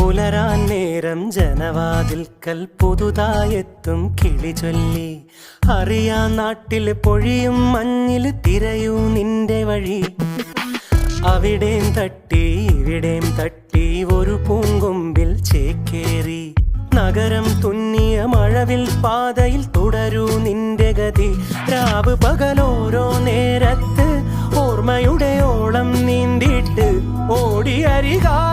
പുലരാൻ നേരം ജനവാതിൽക്കൽ പുതുതായെത്തും കിളി ചൊല്ലി. അറിയാ നാട്ടിൽ പൊഴിയും മഞ്ഞിൽ തിരയൂ നിന്റെ വഴി. അവിടേം തട്ടി ഇവിടേം തട്ടി ഒരു പൂങ്കൊമ്പിൽ ചേക്കേറി. നഗരം തുന്നിയ മഴവിൽ പാതയിൽ തുടരൂ നിന്റെ ഗതി. രാവ് പകലോരോ നേരത്ത് ഓർമ്മയുടെ ഓളം നീന്തിട്ട് ഓടിയരികാ